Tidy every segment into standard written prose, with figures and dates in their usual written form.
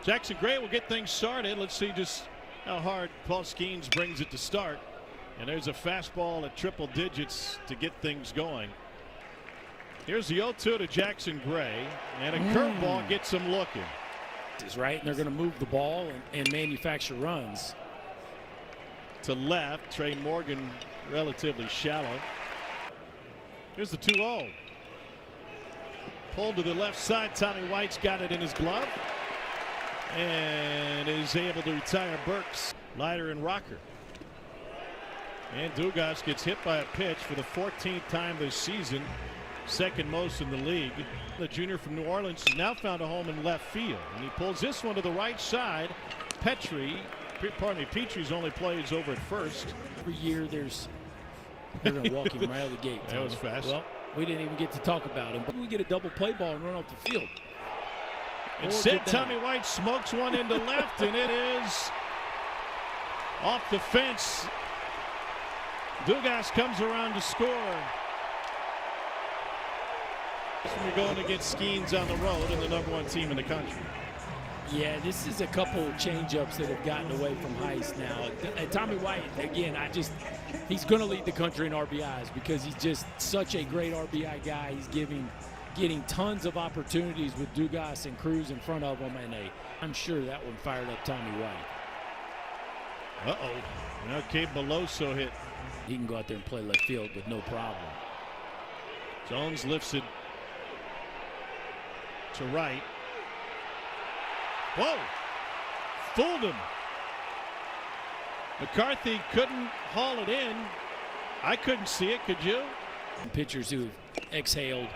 Jackson Gray will get things started. Let's see just how hard Paul Skeens brings it to start. And there's a fastball at triple digits to get things going. Here's the 0-2 to Jackson Gray, and a curveball gets him looking. Is right, and they're going to move the ball and manufacture runs. To left, Trey Morgan relatively shallow. Here's the 2-0. Pulled to the left side. Tommy White's got it in his glove and is able to retire Burks, Leiter, and Rocker. And Dugas gets hit by a pitch for the 14th time this season, second most in the league. The junior from New Orleans has now found a home in left field, and he pulls this one to the right side. Petrie's only plays over at first. Every year they're going to walk him right out of the gate. That was fast. Well, we didn't even get to talk about him, but we get a double play ball and run off the field. Instead, Tommy White smokes one into left, and it is off the fence. Dugas comes around to score. We're going against Skeens on the road and the #1 team in the country. Yeah, this is a couple changeups that have gotten away from Heist now. Tommy White, again, he's going to lead the country in RBIs because he's just such a great RBI guy. He's getting tons of opportunities with Dugas and Cruz in front of him, and I'm sure that one fired up Tommy White. Now Cabe Beloso hit. He can go out there and play left field with no problem. Jones lifts it to right. Whoa! Fooled him. McCarthy couldn't haul it in. I couldn't see it, could you? Pitchers who exhaled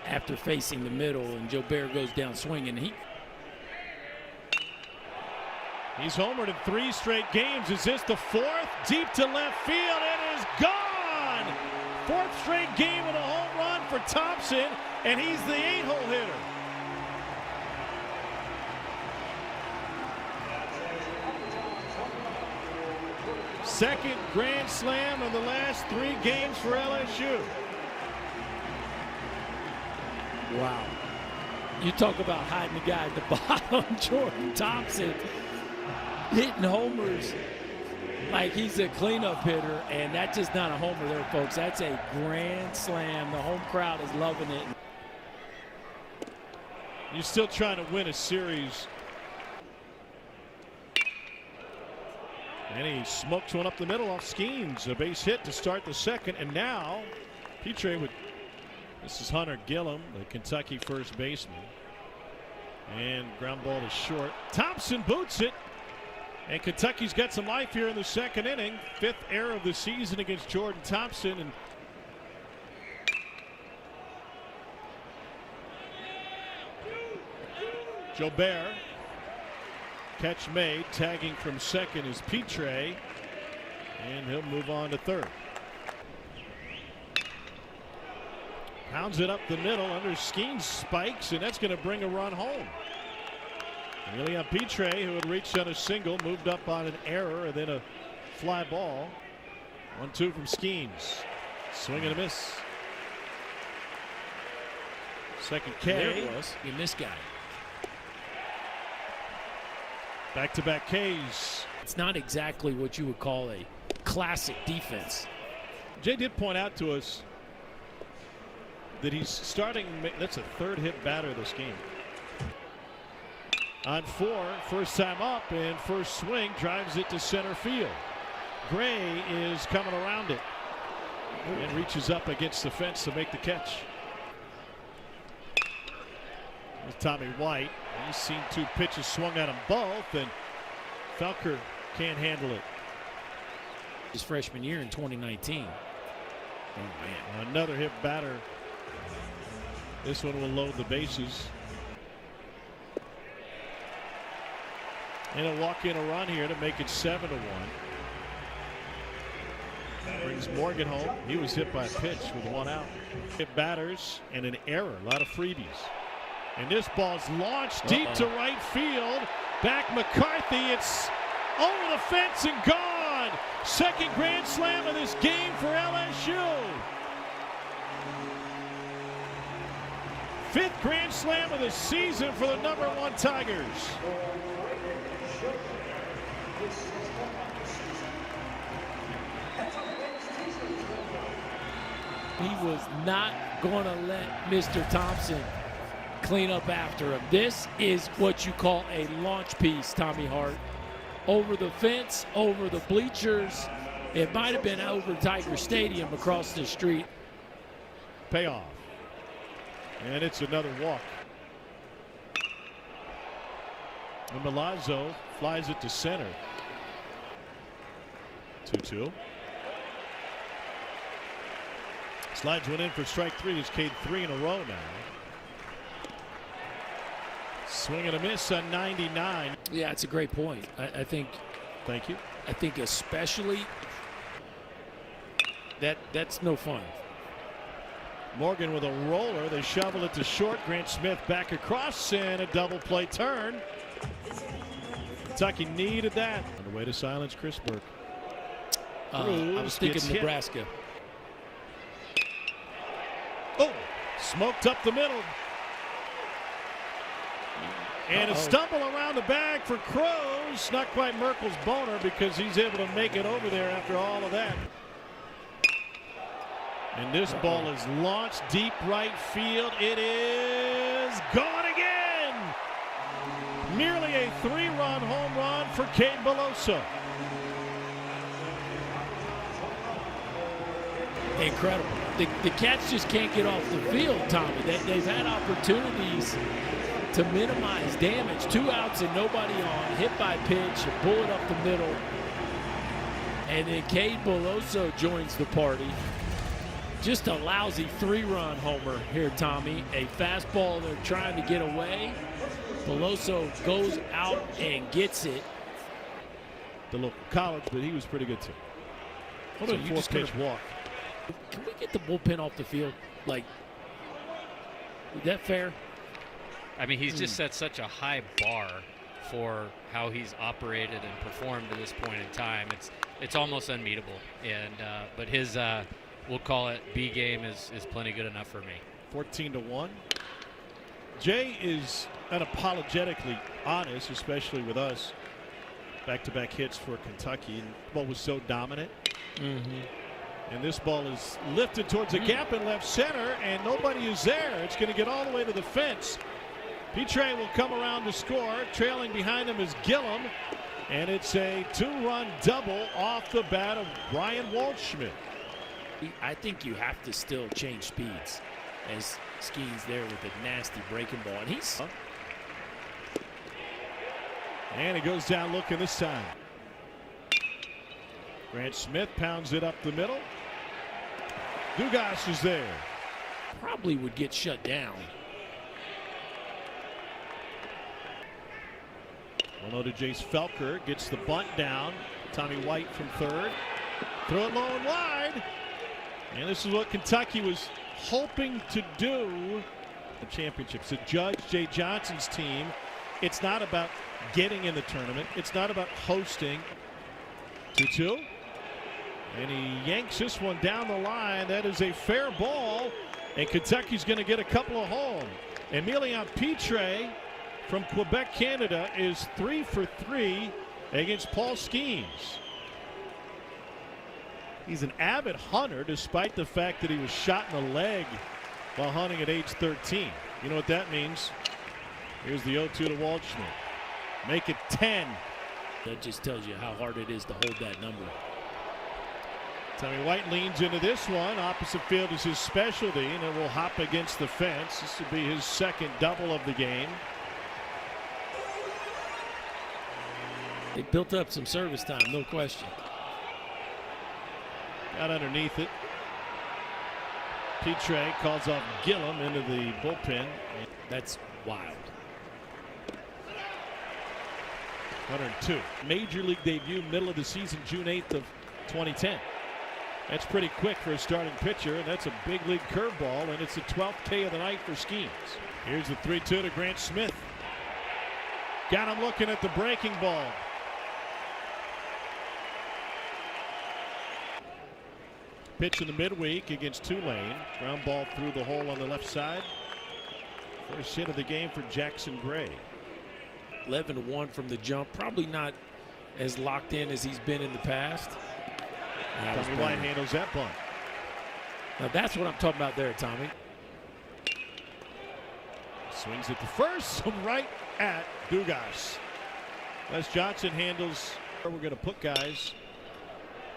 after facing the middle, and Joe Bear goes down swinging. He's homered in 3 straight games. Is this the 4th? Deep to left field. It is gone! 4th straight game with a home run for Thompson, and he's the 8-hole hitter. Second grand slam in the last 3 games for LSU. Wow. You talk about hiding the guy at the bottom. Jordan Thompson hitting homers like he's a cleanup hitter, and that's just not a homer there, folks. That's a grand slam. The home crowd is loving it. You're still trying to win a series. And he smokes one up the middle off Skeens. A base hit to start the second. And now Petrie with, this is Hunter Gillum, the Kentucky first baseman. And ground ball is short. Thompson boots it. And Kentucky's got some life here in the second inning. 5th error of the season against Jordan Thompson. And Jobert. Catch made. Tagging from second is Petrie. And he'll move on to third. Pounds it up the middle under Skeens spikes, and that's going to bring a run home. William Petrie, who had reached on a single, moved up on an error and then a fly ball. 1-2 from Skeens. Swing and a miss. Second K. There it was. You missed guy. Back-to-back Ks. It's not exactly what you would call a classic defense. Jay did point out to us that he's starting, that's a 3rd hit batter this game. On 4, first time up, and first swing drives it to center field. Gray is coming around it and reaches up against the fence to make the catch. With Tommy White, he's seen 2 pitches swung at him both, and Felker can't handle it. His freshman year in 2019. Oh man, another hit batter. This one will load the bases. And a walk in a run here to make it 7-1. Brings Morgan home. He was hit by a pitch with 1 out. Hit batters and an error. A lot of freebies. And this ball's launched deep to right field. Back McCarthy. It's over the fence and gone. Second grand slam of this game for LSU. fifth grand slam of the season for the #1 Tigers. He was not going to let Mr. Thompson clean up after him. This is what you call a launch piece, Tommy Hart. Over the fence, over the bleachers. It might have been over Tiger Stadium across the street. Payoff. And it's another walk. And Milazzo flies it to center. 2-2. Slides one in for strike three. He's K'd 3 in a row now. Swing and a miss on 99. Yeah, it's a great point. I think. Thank you. I think especially that's no fun. Morgan with a roller. They shovel it to short. Grant Smith back across and a double play turn. Kentucky needed that. On the way to silence Chris Burke. I was thinking Nebraska. Oh, smoked up the middle. And a stumble around the bag for Crows. Not quite Merkel's boner because he's able to make it over there after all of that. And this ball is launched deep right field. It is gone again. Nearly a 3-run home run for Cade Beloso. Incredible. The Cats just can't get off the field, Tommy. They've had opportunities to minimize damage. 2 outs and nobody on. Hit by pitch, a bullet up the middle. And then Cade Beloso joins the party. Just a lousy 3-run homer here, Tommy. A fastball they're trying to get away. Beloso goes out and gets it. The local college, but he was pretty good too. Hold on, you just pitch walk. Can we get the bullpen off the field? Like, is that fair? I mean, he's just set such a high bar for how he's operated and performed to this point in time. It's almost unmeetable. And but his we'll call it B game is plenty good enough for me. 14-1. Jay is unapologetically honest, especially with us. Back-to-back hits for Kentucky, and the ball was so dominant. And this ball is lifted towards a gap in left center, and nobody is there. It's going to get all the way to the fence. Pitre will come around to score. Trailing behind him is Gillum, and it's a 2-run double off the bat of Brian Waldschmidt. I think you have to still change speeds as Skeens there with a nasty breaking ball. And he's. And he goes down looking this time. Grant Smith pounds it up the middle. Dugas is there. Probably would get shut down. 1-0 to Jace Felker. Gets the bunt down. Tommy White from third. Throw it low and wide. And this is what Kentucky was hoping to do. The championship. So Judge Jay Johnson's team. It's not about getting in the tournament. It's not about hosting. 2-2. And he yanks this one down the line. That is a fair ball. And Kentucky's going to get a couple of home. Emilion Pitre from Quebec, Canada is 3 for 3 against Paul Skeens. He's an avid hunter despite the fact that he was shot in the leg while hunting at age 13. You know what that means? Here's the 0-2 to Waldschmidt. Make it 10. That just tells you how hard it is to hold that number. Tommy White leans into this one. Opposite field is his specialty, and it will hop against the fence. This will be his second double of the game. They built up some service time, no question. Got underneath it. Pitre calls off Gillum into the bullpen. That's wild. 102. Major League debut, middle of the season, June 8th of 2010. That's pretty quick for a starting pitcher, and that's a big league curveball, and it's the 12th K of the night for Skeens. Here's the 3-2 to Grant Smith. Got him looking at the breaking ball. Pitch in the midweek against Tulane. Ground ball through the hole on the left side. First hit of the game for Jackson Gray. 11-1 from the jump. Probably not as locked in as he's been in the past. Tommy White handles that bunt. Now that's what I'm talking about there, Tommy. Swings it to first, right at Dugas. Les Johnson handles. We're going to put guys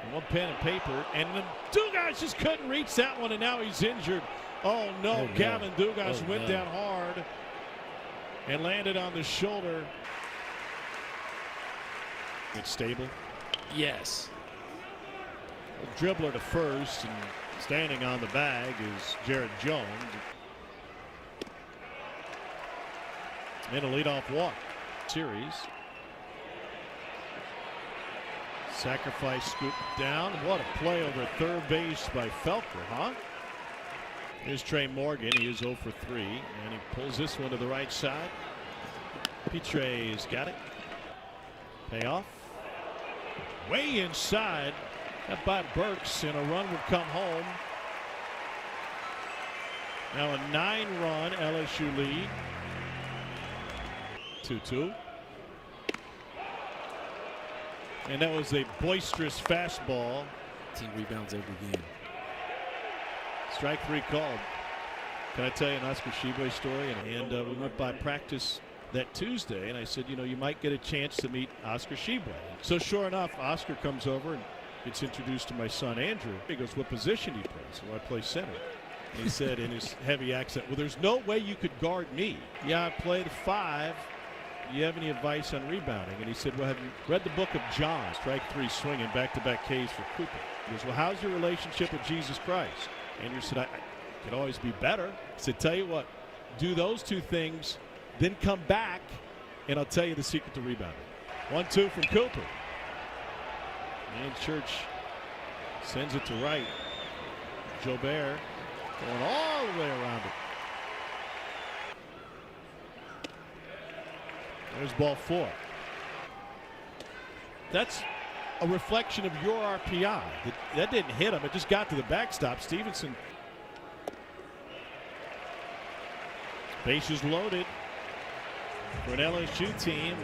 on one pen and paper, and then Dugas just couldn't reach that one, and now he's injured. Oh no, Gavin Dugas went down hard and landed on the shoulder. It's stable. Yes. A dribbler to first, and standing on the bag is Jared Jones. And a leadoff walk. Series. Sacrifice scoop down. What a play over third base by Felker, huh? Here's Trey Morgan. He is 0 for 3, and he pulls this one to the right side. Petre's got it. Payoff. Way inside. That by Burks, and a run would come home. Now a 9-run LSU lead. 2-2. And that was a boisterous fastball. 10 rebounds every game. Strike 3 called. Can I tell you an Oscar Sheboy story? And we went by practice that Tuesday, and I said, you know, you might get a chance to meet Oscar Sheboy. So sure enough, Oscar comes over and gets introduced to my son Andrew. He goes, what position do you play? So I play center. And he said in his heavy accent, well, there's no way you could guard me. Yeah, I played 5. Do you have any advice on rebounding? And he said, well, have you read the book of John? Strike 3 swinging, back-to-back Ks for Cooper. He goes, well, how's your relationship with Jesus Christ? Andrew said, I could always be better. He said, tell you what, do those 2 things, then come back, and I'll tell you the secret to rebounding. 1-2 from Cooper. And Church sends it to right. Jobert going all the way around it. There's ball 4. That's a reflection of your RPI. That didn't hit him. It just got to the backstop. Stevenson. Bases loaded for an LSU team.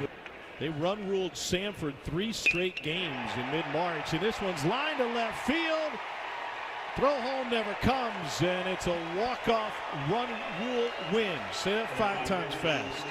They run ruled Samford 3 straight games in mid-March. And this one's lined to left field. Throw home never comes, and it's a walk-off run rule win. Say that 5 times fast.